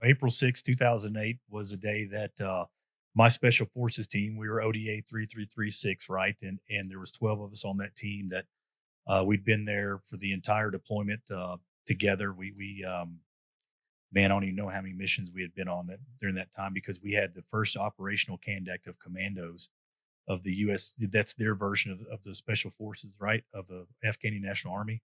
April 2008 was a day that my special forces team, we were ODA 3336, right? And there was 12 of us on that team that we'd been there for the entire deployment together. We man, I don't even know how many missions we had been on that during that time because we had the first operational conduct of commandos of the U.S. That's their version of the special forces, right? Of the Afghani National Army.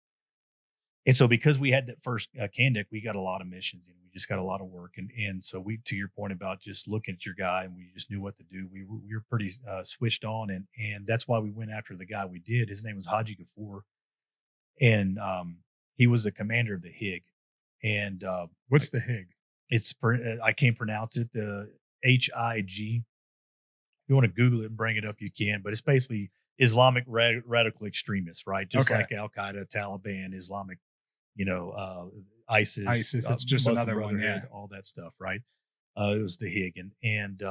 And so because we had that first Kandak, we got a lot of missions and we just got a lot of work. And so we, to your point about just looking at your guy and we just knew what to do. We were pretty switched on, and that's why we went after the guy we did. His name was Haji Gafoor, and he was the commander of the HIG. And what's the HIG? I can't pronounce it. The HIG. If you want to Google it and bring it up, you can. But it's basically Islamic radical extremists, right? Just like Al Qaeda, Taliban, Islamic, ISIS. It's just Muslim another one, yeah. All that stuff, right? It was the HIG, and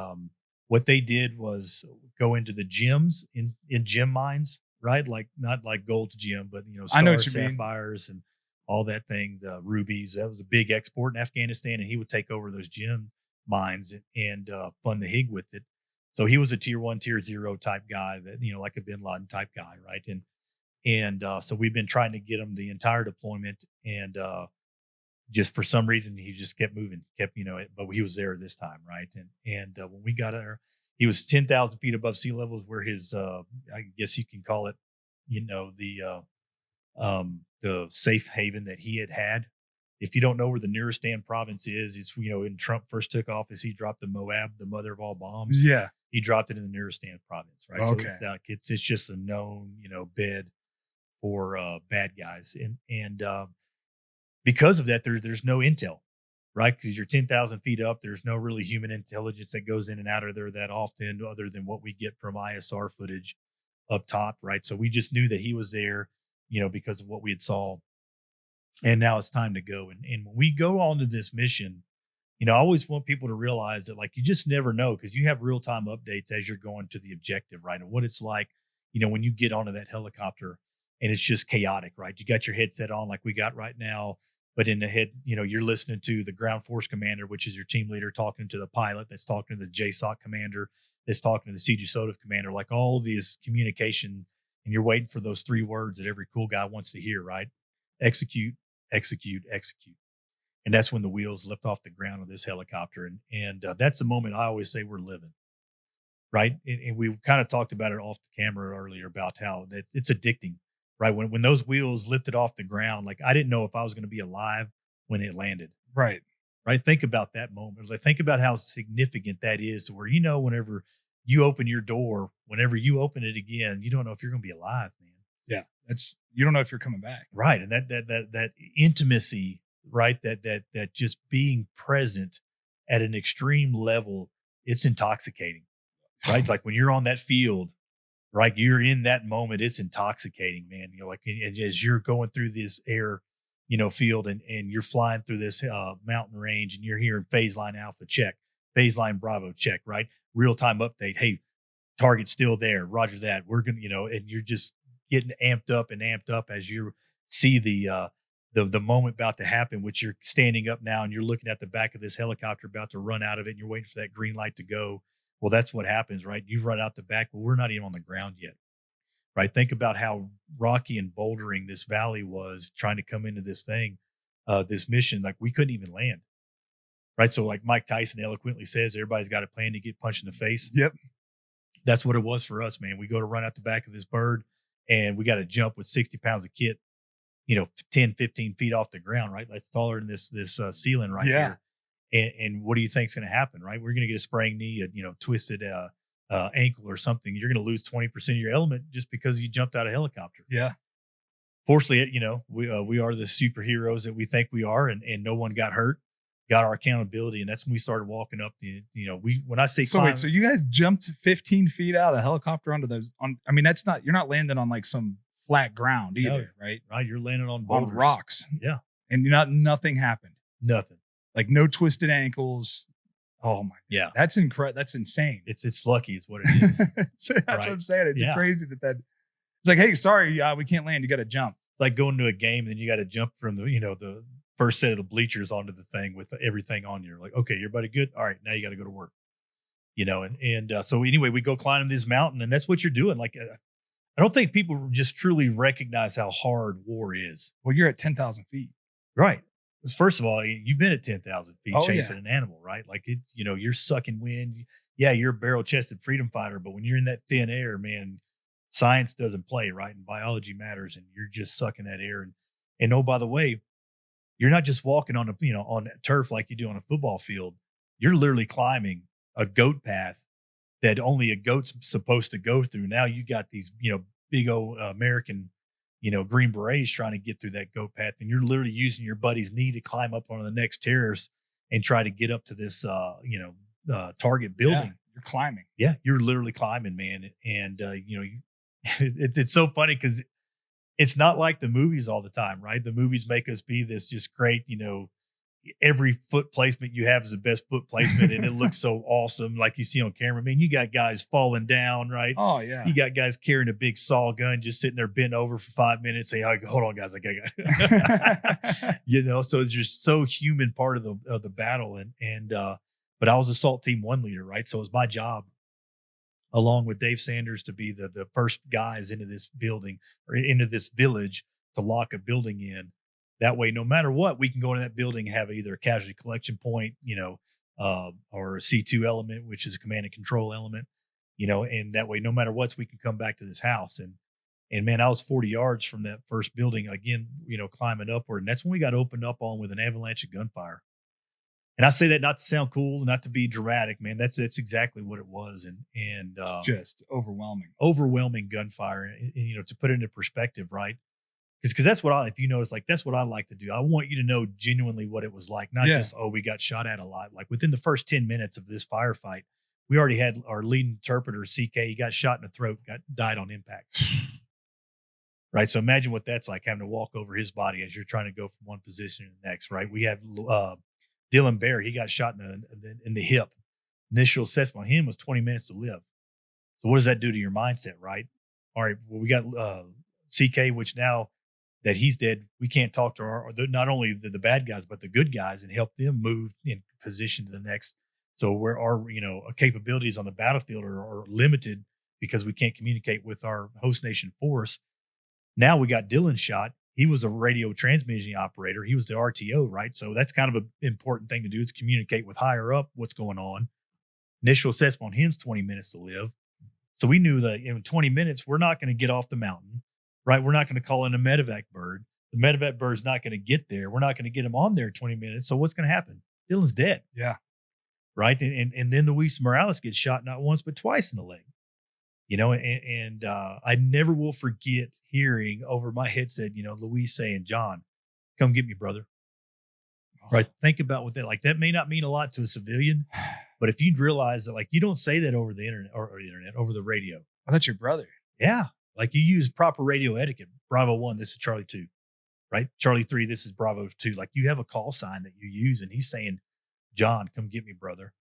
what they did was go into the gems in gem mines, right? Like not like gold's gem, but stars, I know what you sapphires, and all that thing. The rubies. That was a big export in Afghanistan, and he would take over those gem mines and fund the HIG with it. So he was a tier 1, tier 0 type guy that, like a bin Laden type guy. Right. And so we've been trying to get him the entire deployment, and just for some reason, he just kept moving, but he was there this time. Right. And when we got there, he was 10,000 feet above sea levels where his, I guess you can call it, the safe haven that he had. If you don't know where the Nuristan province is, it's, when Trump first took office, he dropped the Moab, the mother of all bombs. Yeah. He dropped it in the Nuristan province, right? Okay. So it's just a known, bed for bad guys. And because of that, there's no intel, right? Because you're 10,000 feet up. There's no really human intelligence that goes in and out of there that often, other than what we get from ISR footage up top, right? So we just knew that he was there, because of what we had saw. And now it's time to go. And when we go on to this mission, I always want people to realize that, like, you just never know, because you have real-time updates as you're going to the objective, right? And what it's like, when you get onto that helicopter and it's just chaotic, right? You got your headset on like we got right now, but in the head, you're listening to the ground force commander, which is your team leader, talking to the pilot that's talking to the JSOC commander, that's talking to the CG commander, like all this communication, and you're waiting for those 3 words that every cool guy wants to hear, right? Execute, execute, execute. And that's when the wheels lift off the ground of this helicopter. And that's the moment I always say we're living, right? And we kind of talked about it off the camera earlier about how that it's addicting, right? When those wheels lifted off the ground, like I didn't know if I was going to be alive when it landed. Right. Right. Think about that moment. Like, think about how significant that is, where, whenever you open your door, whenever you open it again, you don't know if you're going to be alive, man. Yeah. You don't know if you're coming back. Right. And that intimacy, right? That just being present at an extreme level, it's intoxicating, right? It's like when you're on that field, right? You're in that moment. It's intoxicating, man. As you're going through this air, field, and you're flying through this mountain range, and you're hearing phase line alpha check, phase line Bravo check, right? Real time update. Hey, target's still there. Roger that. We're going to, and you're just getting amped up as you see the moment about to happen, which you're standing up now and you're looking at the back of this helicopter about to run out of it, and you're waiting for that green light to go. Well, that's what happens, right? You've run out the back, but we're not even on the ground yet, right? Think about how rocky and bouldering this valley was trying to come into this thing, this mission. Like, we couldn't even land, right? So like Mike Tyson eloquently says, everybody's got a plan to get punched in the face. Yep. That's what it was for us, man. We go to run out the back of this bird, and we got to jump with 60 pounds of kit, 10, 15 feet off the ground, right? That's taller than this ceiling right here. And what do you think's going to happen, right? We're going to get a sprained knee, twisted ankle or something. You're going to lose 20% of your element just because you jumped out of a helicopter. Yeah. Fortunately, we are the superheroes that we think we are, and no one got hurt, got our accountability. And that's when we started walking up when I say, so wait, so you guys jumped 15 feet out of the helicopter onto those you're not landing on like some flat ground either, no, right? Right. You're landing on boulders. On rocks. Yeah. And nothing happened. Nothing. Like no twisted ankles. Oh my. Yeah. That's incredible. That's insane. It's lucky is what it is. That's right. What I'm saying. It's crazy that it's like, hey, sorry, we can't land. You got to jump. It's like going to a game and then you got to jump from the first set of the bleachers onto the thing with everything on you. Like, okay, everybody good? All right, now you got to go to work. So anyway, we go climbing this mountain, and that's what you're doing. Like, I don't think people just truly recognize how hard war is. Well, you're at 10,000 feet. Right. 'Cause first of all, you've been at 10,000 feet Oh, chasing yeah. an animal, right? Like you're sucking wind. Yeah, you're a barrel chested freedom fighter, but when you're in that thin air, man, science doesn't play, right? And biology matters, and you're just sucking that air. And oh, by the way, you're not just walking on on turf like you do on a football field. You're literally climbing a goat path that only a goat's supposed to go through. Now you got these, big old American, Green Berets trying to get through that goat path, and you're literally using your buddy's knee to climb up on the next terrace and try to get up to this, target Yeah, building. you're climbing. Yeah, you're literally climbing, man, and it's so funny because it's not like the movies all the time, right? The movies make us be this just great, every foot placement you have is the best foot placement, and it looks so awesome, like you see on camera. Man, you got guys falling down, right? Oh, yeah. You got guys carrying a big saw gun, just sitting there bent over for 5 minutes. Say, "Oh, hold on, guys, I got," So it's just so human part of the battle, but I was assault team 1 leader, right? So it was my job, along with Dave Sanders, to be the first guys into this building or into this village to lock a building in. That way, no matter what, we can go into that building and have either a casualty collection point, or a C2 element, which is a command and control element, and that way, no matter what, we can come back to this house. And man, I was 40 yards from that first building again, climbing upward. And that's when we got opened up on with an avalanche of gunfire. And I say that not to sound cool, not to be dramatic, man. That's exactly what it was. And Just overwhelming gunfire. And, to put it into perspective, right? Because that's what if you notice, like, that's what I like to do. I want you to know genuinely what it was like, not Yeah. just, oh, we got shot at a lot. Like within the first 10 minutes of this firefight, we already had our lead interpreter, CK, he got shot in the throat, died on impact. Right. So imagine what that's like, having to walk over his body as you're trying to go from one position to the next. Right. We have Dylan Bear, he got shot in the hip. Initial assessment on him was 20 minutes to live. So what does that do to your mindset, right? All right, well, we got CK, which now that he's dead, we can't talk to not only the bad guys, but the good guys and help them move in position to the next. So where our capabilities on the battlefield are limited because we can't communicate with our host nation force. Now we got Dylan shot. He was a radio transmission operator. He was the RTO, right? So that's kind of an important thing to do, is communicate with higher up what's going on. Initial assessment on him's 20 minutes to live. So we knew that in 20 minutes, we're not going to get off the mountain, right? We're not going to call in a medevac bird. The medevac bird's not going to get there. We're not going to get him on there in 20 minutes. So what's going to happen? Dylan's dead. Yeah. Right. And then Luis Morales gets shot not once, but twice in the leg. I never will forget hearing over my headset, Luis saying, "John, come get me, brother." Right. Think about what that may not mean a lot to a civilian, but if you'd realize that, like, you don't say that over the internet or over the radio. Oh, that's your brother. Yeah. Like, you use proper radio etiquette. Bravo 1, this is Charlie 2, right? Charlie 3, this is Bravo 2. Like, you have a call sign that you use, and he's saying, "John, come get me, brother."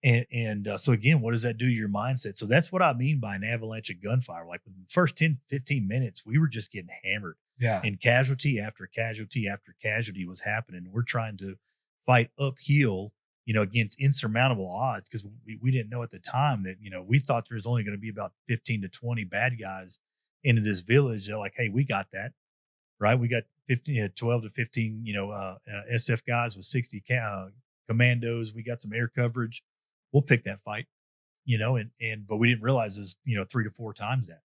So again, what does that do to your mindset? So that's what I mean by an avalanche of gunfire. Like, within the first 10, 15 minutes, we were just getting hammered. Yeah. And casualty after casualty after casualty was happening. We're trying to fight uphill, against insurmountable odds, because we didn't know at the time that, we thought there was only going to be about 15 to 20 bad guys into this village. They're like, "Hey, we got that." Right. We got 12 to 15, SF guys with 60 commandos. We got some air coverage. We'll pick that fight, but we didn't realize it was, 3 to 4 times that.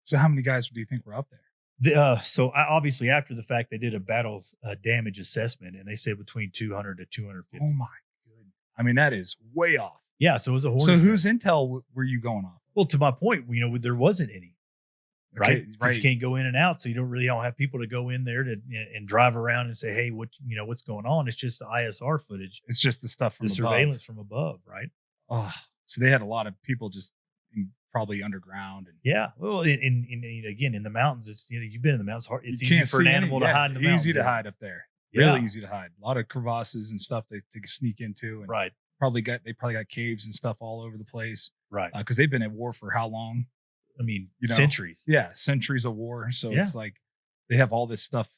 So how many guys do you think were up there? So obviously, after the fact, they did a battle damage assessment, and they said between 200 to 250. Oh my goodness. I mean, that is way off. Yeah. So it was a horse. So whose intel were you going off? Well, to my point, there wasn't any. Right. Okay, Because you can't go in and out. So you don't have people to go in there and drive around and say, "Hey, what's going on?" It's just the ISR footage. It's just the stuff from the above. Surveillance from above. Right. Oh, so they had a lot of people just probably underground. And yeah. Well, again, in the mountains, it's, you've been in the mountains. It's you easy for an animal to hide in the mountains. Easy to hide up there. Yeah. Really easy to hide. A lot of crevasses and stuff to sneak into. And right. They probably got caves and stuff all over the place. Right. Because they've been at war for how long? I mean, centuries. Yeah, centuries of war. So it's like they have all this stuff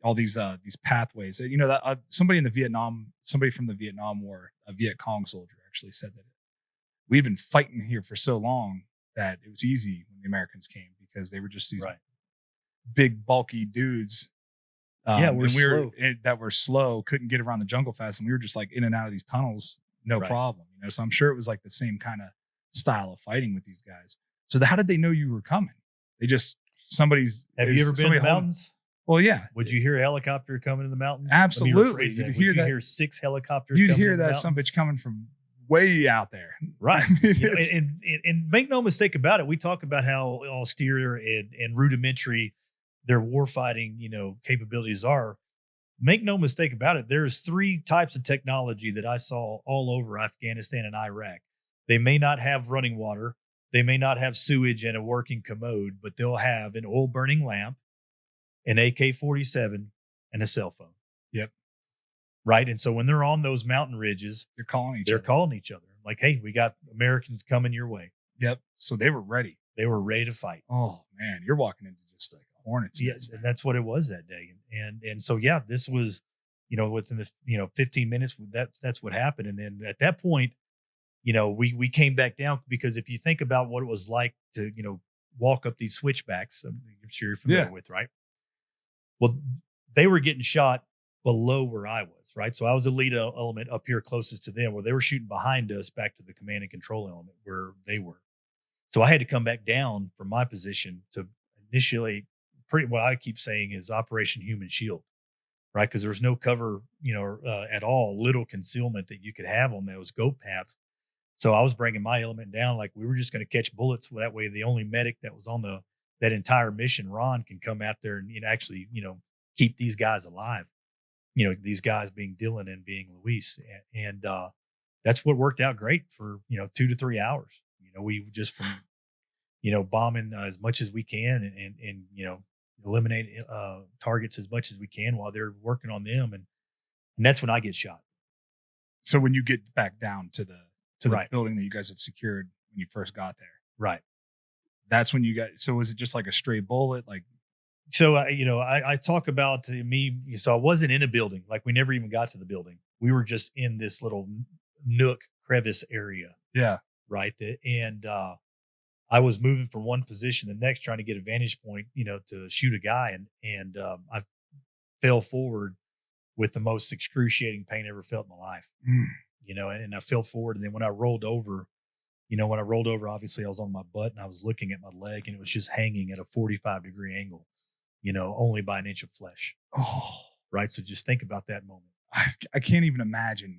all these pathways. You know that somebody from the Vietnam War, a Viet Cong soldier, actually said that we've been fighting here for so long that it was easy when the Americans came because they were just these Right. big bulky dudes. Yeah, we're And slow. that were slow, couldn't get around the jungle fast, and we were just like in and out of these tunnels, no Right. problem. You know, so I'm sure it was like the same kind of style of fighting with these guys. So how did they know you were coming? They just Have you ever been in the mountains? Well, yeah, Would you hear a helicopter coming in the mountains? absolutely. You'd You'd hear Would you that. hear 6 helicopters You'd coming hear in the that mountains? some bitch coming from way out there. Right. I mean, You know, it's- and make no mistake about it, we talk about how austere and rudimentary their warfighting, capabilities are. Make no mistake about it, there's 3 types of technology that I saw all over Afghanistan and Iraq. They may not have running water, they may not have sewage and a working commode, but they'll have an oil burning lamp, an AK-47, and a cell phone. Yep. Right. And so when they're on those mountain ridges, they're calling each they're other. calling each other like, hey, we got Americans coming your way. Yep. So they were ready. They were ready to fight. Oh man, you're walking into just like a hornet's Yes, nest. and that's what it was that day. And so yeah, this was, within the 15 minutes, that's what happened. And then at that point, we came back down because if you think about what it was like to, walk up these switchbacks, I'm sure you're familiar Yeah. with, right? Well, they were getting shot below where I was, right? So I was the lead element up here closest to them, where they were shooting behind us back to the command and control element where they were. So I had to come back down from my position to initiate what I keep saying is Operation Human Shield, right? Because there's no cover, at all, little concealment that you could have on those goat paths. So I was bringing my element down like we were just going to catch bullets. That way, the only medic that was on that entire mission, Ron, can come out there and actually, keep these guys alive. These guys being Dylan and being Luis, and that's what worked out great for 2 to 3 hours. We just from bombing as much as we can and eliminate targets as much as we can while they're working on them, and that's when I get shot. So when you get back down to the Right. building that you guys had secured when you first got there, Right. that's when you got. So was it just like a stray bullet? Like, So I talk about me. So I wasn't in a building. Like we never even got to the building. We were just in this little nook crevice area, yeah, right? And I was moving from one position to the next, trying to get a vantage point, to shoot a guy, and I fell forward with the most excruciating pain I ever felt in my life. Mm. And I fell forward, and then when I rolled over, obviously I was on my butt and I was looking at my leg, and it was just hanging at a 45-degree angle, only by an inch of flesh. Oh, Right. So just think about that moment. I can't even imagine